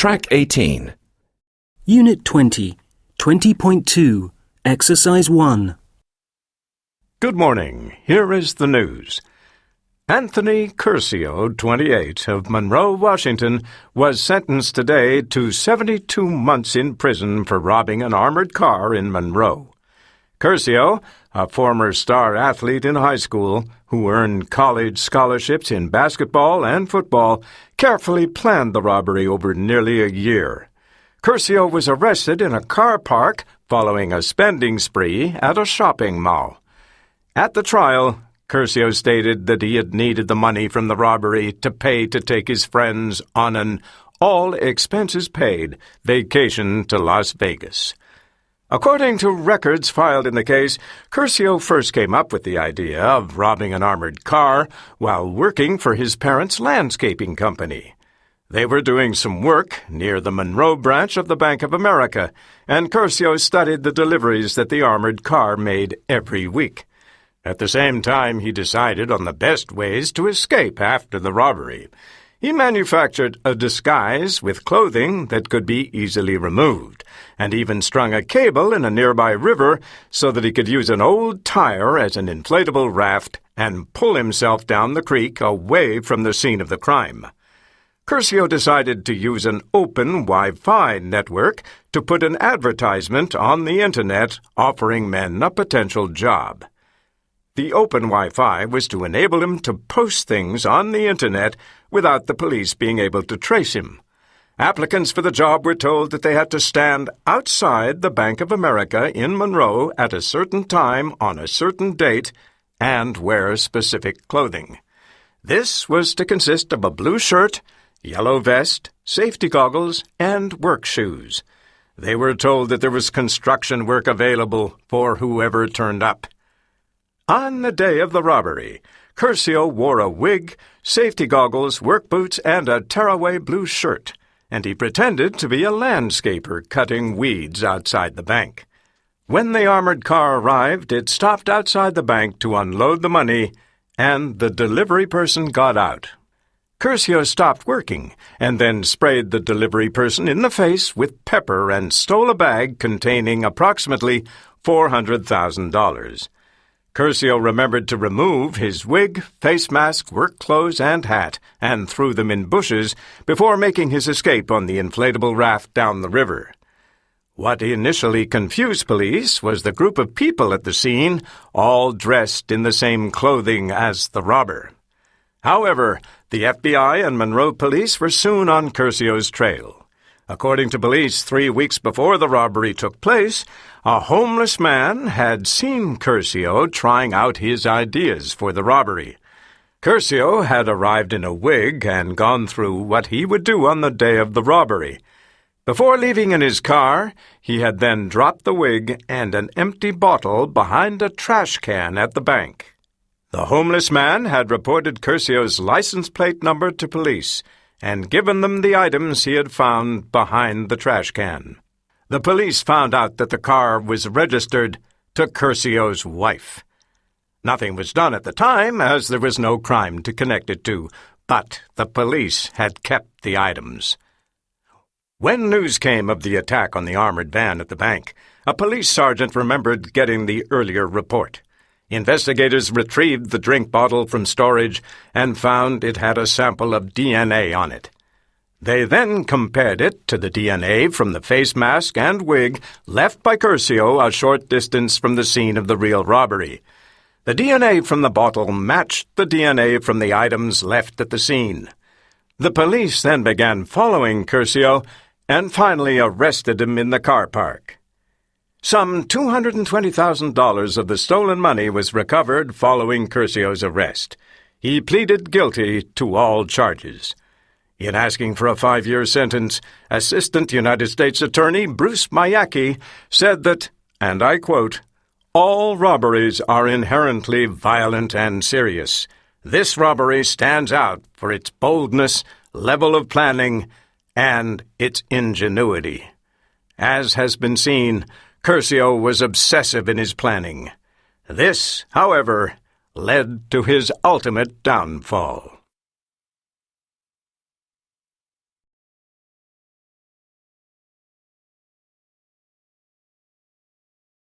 Track 18. Unit 20, 20.2, Exercise 1. Good morning. Here is the news. Anthony Curcio, 28, of Monroe, Washington, was sentenced today to 72 months in prison for robbing an armored car in Monroe. Curcio, a former star athlete in high school who earned college scholarships in basketball and football, carefully planned the robbery over nearly a year. Curcio was arrested in a car park following a spending spree at a shopping mall. At the trial, Curcio stated that he had needed the money from the robbery to pay to take his friends on an all-expenses-paid vacation to Las Vegas. According to records filed in the case, Curcio first came up with the idea of robbing an armored car while working for his parents' landscaping company. They were doing some work near the Monroe branch of the Bank of America, and Curcio studied the deliveries that the armored car made every week. At the same time, he decided on the best ways to escape after the robbery. He manufactured a disguise with clothing that could be easily removed, and even strung a cable in a nearby river so that he could use an old tire as an inflatable raft and pull himself down the creek away from the scene of the crime. Curcio decided to use an open Wi-Fi network to put an advertisement on the Internet offering men a potential job. The open Wi-Fi was to enable him to post things on the Internet without the police being able to trace him. Applicants for the job were told that they had to stand outside the Bank of America in Monroe at a certain time on a certain date and wear specific clothing. This was to consist of a blue shirt, yellow vest, safety goggles, and work shoes. They were told that there was construction work available for whoever turned up. On the day of the robbery, Curcio wore a wig, safety goggles, work boots, and a tearaway blue shirt, and he pretended to be a landscaper cutting weeds outside the bank. When the armored car arrived, it stopped outside the bank to unload the money, and the delivery person got out. Curcio stopped working and then sprayed the delivery person in the face with pepper and stole a bag containing approximately $400,000. Curcio remembered to remove his wig, face mask, work clothes, and hat, and threw them in bushes before making his escape on the inflatable raft down the river. What initially confused police was the group of people at the scene, all dressed in the same clothing as the robber. However, the FBI and Monroe police were soon on Curcio's trail. According to police, 3 weeks before the robbery took place, a homeless man had seen Curcio trying out his ideas for the robbery. Curcio had arrived in a wig and gone through what he would do on the day of the robbery. Before leaving in his car, he had then dropped the wig and an empty bottle behind a trash can at the bank. The homeless man had reported Curcio's license plate number to police and given them the items he had found behind the trash can. The police found out that the car was registered to Curcio's wife. Nothing was done at the time, as there was no crime to connect it to, but the police had kept the items. When news came of the attack on the armored van at the bank, a police sergeant remembered getting the earlier report. Investigators retrieved the drink bottle from storage and found it had a sample of DNA on it. They then compared it to the DNA from the face mask and wig left by Curcio a short distance from the scene of the real robbery. The DNA from the bottle matched the DNA from the items left at the scene. The police then began following Curcio and finally arrested him in the car park. Some $220,000 of the stolen money was recovered following Curcio's arrest. He pleaded guilty to all charges. In asking for a 5-year sentence, Assistant United States Attorney Bruce Mayacky said that, and I quote, "All robberies are inherently violent and serious. This robbery stands out for its boldness, level of planning, and its ingenuity. As has been seen, Curcio was obsessive in his planning. This, however, led to his ultimate downfall."